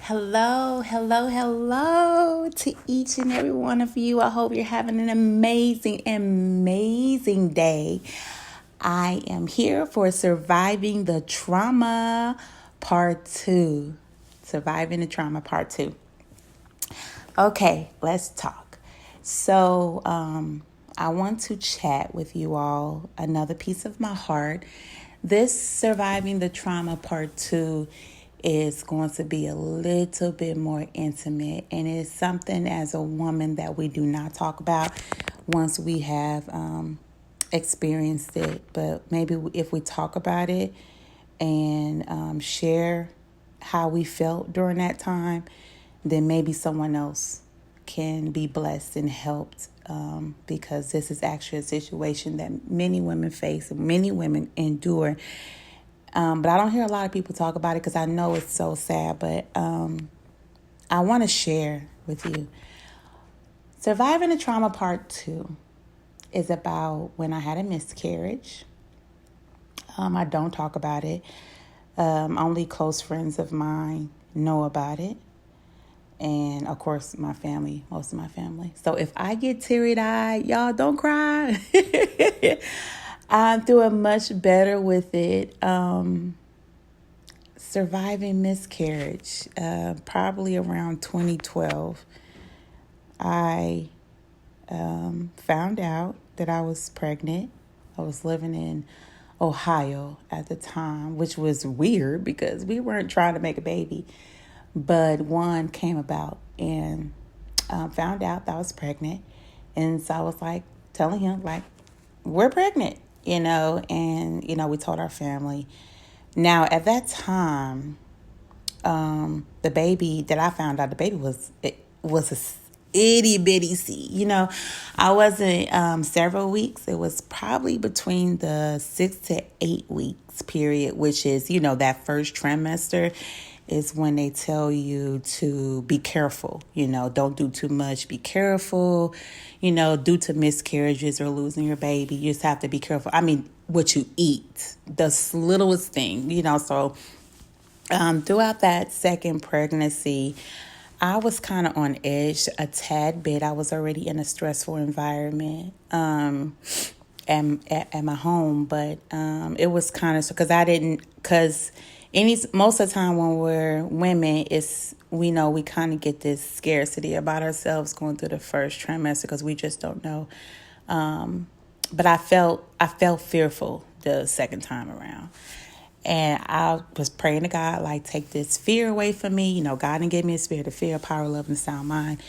Hello, hello, hello to each and every one of you. I hope you're having an amazing, amazing day. I am here for Surviving the Trauma Part 2. Surviving the Trauma Part 2. Okay, let's talk. I want to chat with you all another piece of my heart. This Surviving the Trauma Part 2 is going to be a little bit more intimate, and it's something as a woman that we do not talk about once we have experienced it. But maybe if we talk about it and share how we felt during that time, then maybe someone else can be blessed and helped, because this is actually a situation that many women face and many women endure. But I don't hear a lot of people talk about it because I know it's so sad, but I want to share with you. Surviving the Trauma Part 2 is about when I had a miscarriage. I don't talk about it. Only close friends of mine know about it. And, of course, my family, most of my family. So if I get teary-eyed, y'all don't cry. I'm doing much better with it. Surviving miscarriage, probably around 2012, I found out that I was pregnant. I was living in Ohio at the time, which was weird because we weren't trying to make a baby. But one came about and found out that I was pregnant. And so I was like telling him, like, we're pregnant, and, we told our family. Now, at that time, the baby that I found out, it was a itty bitty seed. I wasn't several weeks. It was probably between the 6 to 8 weeks period, which is, that first trimester is when they tell you to be careful, don't do too much, be careful, due to miscarriages or losing your baby, you just have to be careful. I mean, what you eat, the littlest thing, so throughout that second pregnancy, I was kind of on edge a tad bit. I was already in a stressful environment at my home, but it was kind of because most of the time when we're women, we kind of get this scarcity about ourselves going through the first trimester because we just don't know. But I felt fearful the second time around. And I was praying to God, like, take this fear away from me. God didn't give me a spirit of fear, power, love, and sound mind.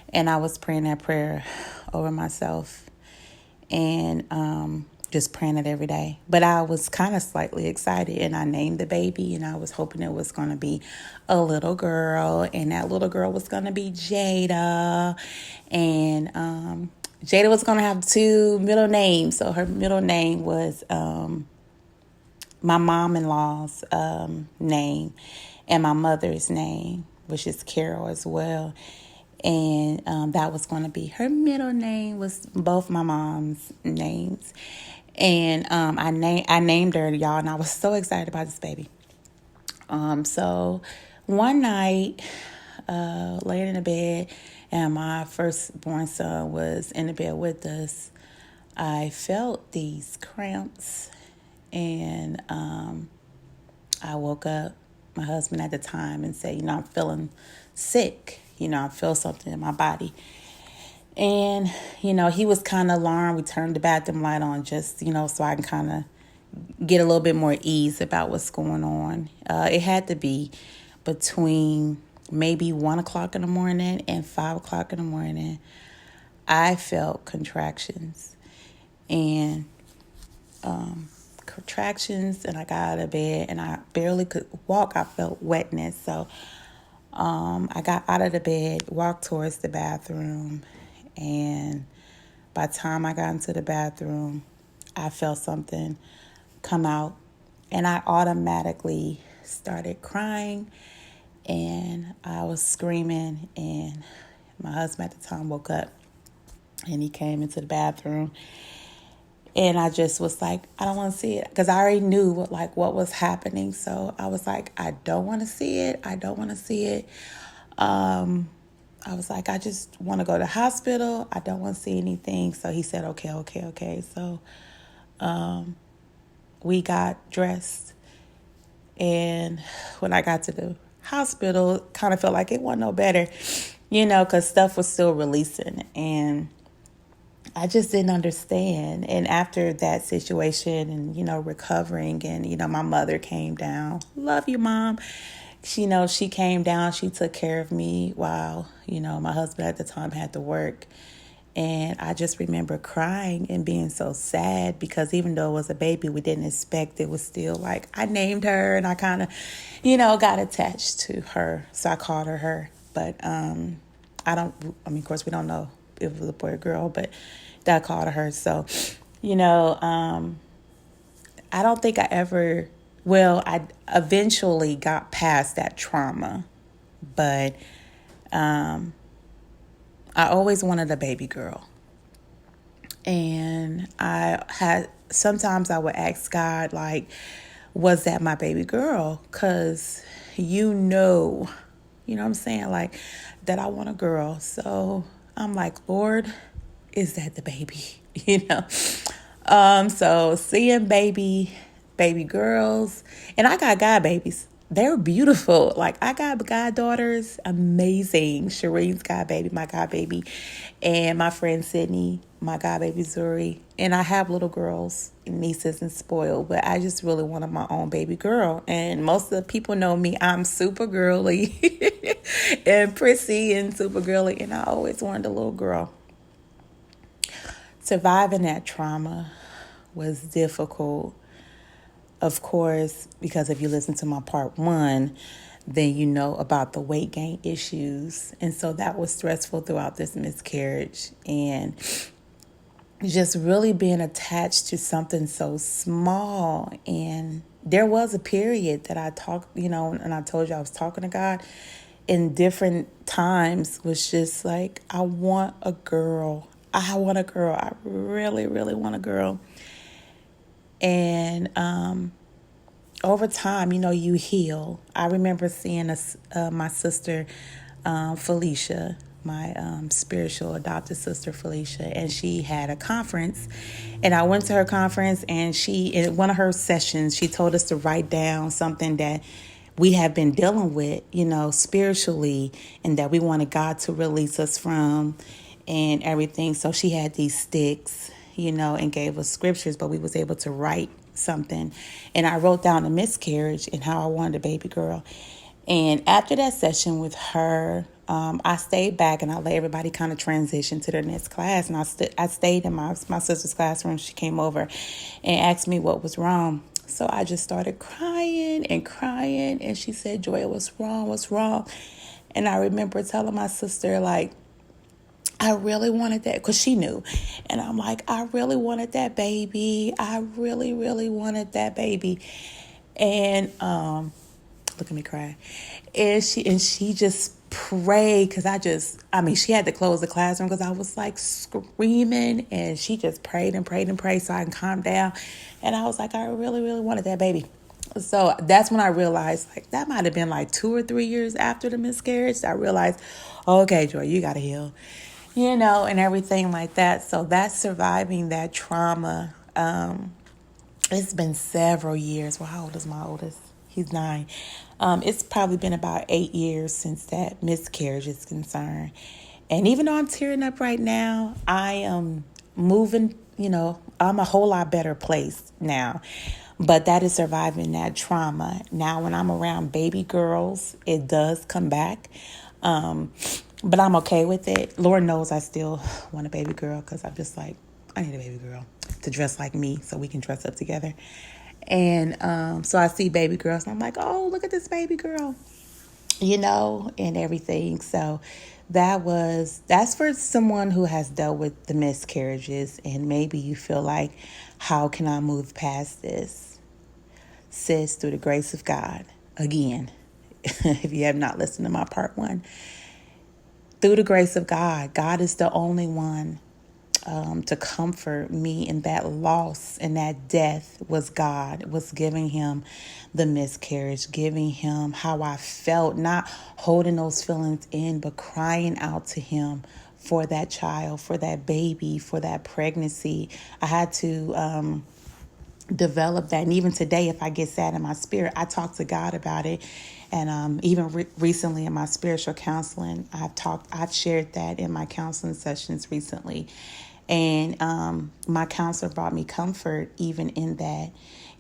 And I was praying that prayer over myself and just praying it every day. But I was kind of slightly excited, and I named the baby, and I was hoping it was going to be a little girl, and that little girl was going to be Jada. And Jada was going to have 2 middle names. So her middle name was my mom-in-law's name and my mother's name, which is Carol as well. And that was going to be her middle name, was both my mom's names. And I named her, y'all, and I was so excited about this baby. So one night, laying in the bed, and my firstborn son was in the bed with us, I felt these cramps. And I woke up, my husband at the time, and said, I'm feeling sick. I feel something in my body. And, he was kind of alarmed. We turned the bathroom light on just, so I can kind of get a little bit more ease about what's going on. It had to be between maybe 1 o'clock in the morning and 5 o'clock in the morning. I felt contractions. And and I got out of bed and I barely could walk. I felt wetness. So I got out of the bed, walked towards the bathroom, and by the time I got into the bathroom, I felt something come out, and I automatically started crying, and I was screaming, and my husband at the time woke up, and he came into the bathroom. And I just was like, I don't want to see it, because I already knew what was happening. So I was like, I don't want to see it. I don't want to see it. I was like, I just want to go to the hospital. I don't want to see anything. So he said, okay. So we got dressed. And when I got to the hospital, it kind of felt like it wasn't no better, because stuff was still releasing. And I just didn't understand. And after that situation and, recovering, and, my mother came down. Love you, Mom. She came down. She took care of me while, my husband at the time had to work. And I just remember crying and being so sad, because even though it was a baby we didn't expect, it was still like I named her, and I kind of, got attached to her. So I called her. But of course, we don't know if it was a boy or girl, but I called her. So, I don't think I eventually got past that trauma, but I always wanted a baby girl. And sometimes I would ask God, like, was that my baby girl? Because what I'm saying? Like, that I want a girl. So I'm like, Lord, is that the baby? So seeing baby girls, and I got god babies. They're beautiful. Like, I got goddaughters, amazing. Shireen's godbaby, my godbaby, and my friend Sydney, my godbaby Zuri. And I have little girls, nieces, and spoiled, but I just really wanted my own baby girl. And most of the people know me, I'm super girly and prissy and super girly, and I always wanted a little girl. Surviving that trauma was difficult. Of course, because if you listen to my part 1, then you know about the weight gain issues. And so that was stressful throughout this miscarriage. And just really being attached to something so small. And there was a period that I talked, and I told you I was talking to God in different times, was just like, I want a girl. I want a girl. I really, really want a girl. And over time, you heal. I remember seeing my sister, Felicia, my spiritual adopted sister, Felicia, and she had a conference. And I went to her conference, and in one of her sessions, she told us to write down something that we have been dealing with, spiritually, and that we wanted God to release us from and everything. So she had these sticks, and gave us scriptures, but we was able to write something. And I wrote down a miscarriage and how I wanted a baby girl. And after that session with her, I stayed back and I let everybody kind of transition to their next class. And I stayed in my sister's classroom. She came over and asked me what was wrong. So I just started crying. And she said, Joy, what's wrong? And I remember telling my sister, like, I really wanted that, because she knew. And I'm like, I really wanted that baby. I really, really wanted that baby. And look at me cry. And she just prayed, because she had to close the classroom because I was like screaming, and she just prayed and prayed and prayed so I can calm down. And I was like, I really, really wanted that baby. So that's when I realized, like, that might have been like 2 or 3 years after the miscarriage. I realized, okay, Joy, you got to heal. And everything like that. So that's surviving that trauma. It's been several years. Well, how old is my oldest? He's 9. It's probably been about 8 years since that miscarriage is concerned. And even though I'm tearing up right now, I am moving, I'm a whole lot better place now. But that is surviving that trauma. Now, when I'm around baby girls, it does come back. But I'm okay with it. Lord knows I still want a baby girl, because I'm just like, I need a baby girl to dress like me so we can dress up together. And so I see baby girls and I'm like, oh, look at this baby girl, and everything. So that's for someone who has dealt with the miscarriages, and maybe you feel like, how can I move past this? Sis, through the grace of God, again, if you have not listened to my part 1, through the grace of God, God is the only one to comfort me in that loss and that death was God, was giving him the miscarriage, giving him how I felt, not holding those feelings in, but crying out to him for that child, for that baby, for that pregnancy. I had to develop that. And even today, if I get sad in my spirit, I talk to God about it. And even recently in my spiritual counseling, I've shared that in my counseling sessions recently. And my counselor brought me comfort even in that,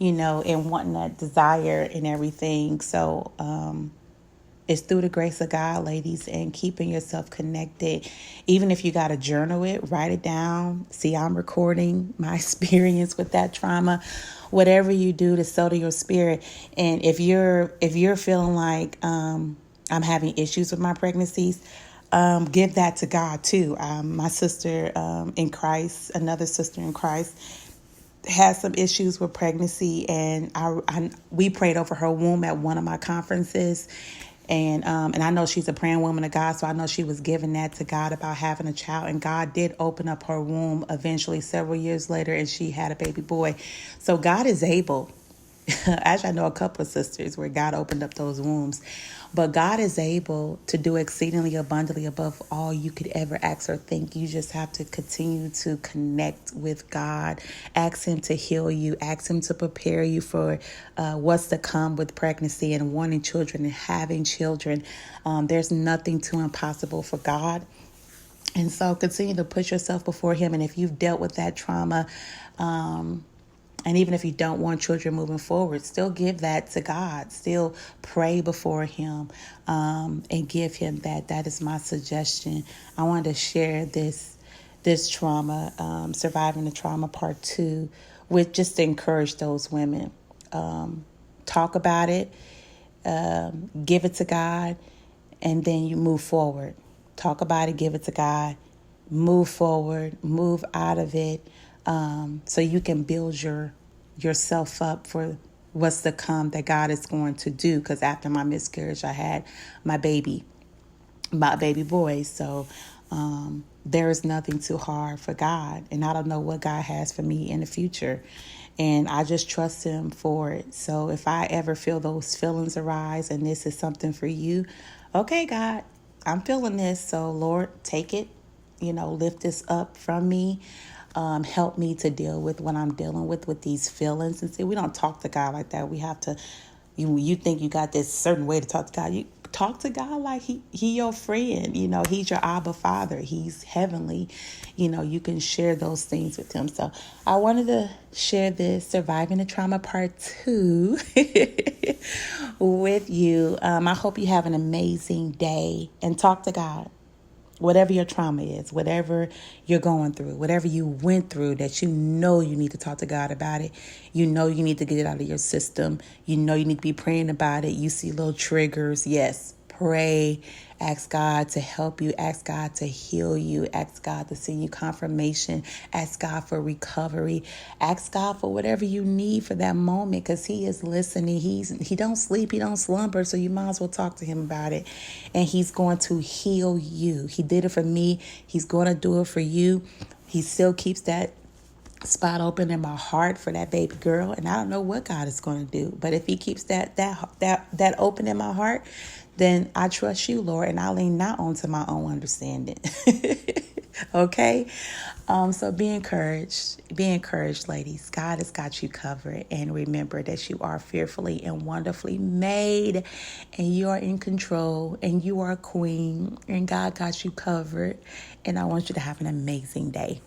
and wanting that desire and everything. So it's through the grace of God, ladies, and keeping yourself connected. Even if you got to journal it, write it down. See, I'm recording my experience with that trauma. Whatever you do to sow to your spirit. And if you're feeling like I'm having issues with my pregnancies, give that to God too. My sister in Christ, another sister in Christ, had some issues with pregnancy, and we prayed over her womb at one of my conferences. And I know she's a praying woman of God, so I know she was giving that to God about having a child. And God did open up her womb eventually several years later, and she had a baby boy. So God is able. Actually, I know a couple of sisters where God opened up those wombs. But God is able to do exceedingly abundantly above all you could ever ask or think. You just have to continue to connect with God. Ask him to heal you. Ask him to prepare you for what's to come with pregnancy and wanting children and having children. There's nothing too impossible for God. And so continue to put yourself before him. And if you've dealt with that trauma, and even if you don't want children moving forward, still give that to God. Still pray before him and give him that. That is my suggestion. I wanted to share this trauma, surviving the trauma part 2, with just to encourage those women. Talk about it, give it to God, and then you move forward. Talk about it, give it to God, move forward, move out of it. So you can build yourself up for what's to come that God is going to do. Because after my miscarriage, I had my baby boy. So there is nothing too hard for God. And I don't know what God has for me in the future. And I just trust him for it. So if I ever feel those feelings arise and this is something for you, okay, God, I'm feeling this. So Lord, take it, lift this up from me. Help me to deal with what I'm dealing with these feelings. And see, we don't talk to God like that. We have to, you think you got this certain way to talk to God. You talk to God like he your friend. He's your Abba Father. He's heavenly. You can share those things with him. So I wanted to share this Surviving the Trauma Part 2 with you. I hope you have an amazing day and talk to God. Whatever your trauma is, whatever you're going through, whatever you went through that you need to talk to God about it. You need to get it out of your system. You need to be praying about it. You see little triggers. Yes, pray. Ask God to help you. Ask God to heal you. Ask God to send you confirmation. Ask God for recovery. Ask God for whatever you need for that moment, because he is listening. He don't sleep. He don't slumber. So you might as well talk to him about it. And he's going to heal you. He did it for me. He's going to do it for you. He still keeps that spot open in my heart for that baby girl, and I don't know what God is going to do, but if he keeps that open in my heart, then I trust you, Lord, and I lean not onto my own understanding. Okay. So be encouraged, ladies. God has got you covered, and remember that you are fearfully and wonderfully made, and you are in control, and you are a queen, and God got you covered. And I want you to have an amazing day.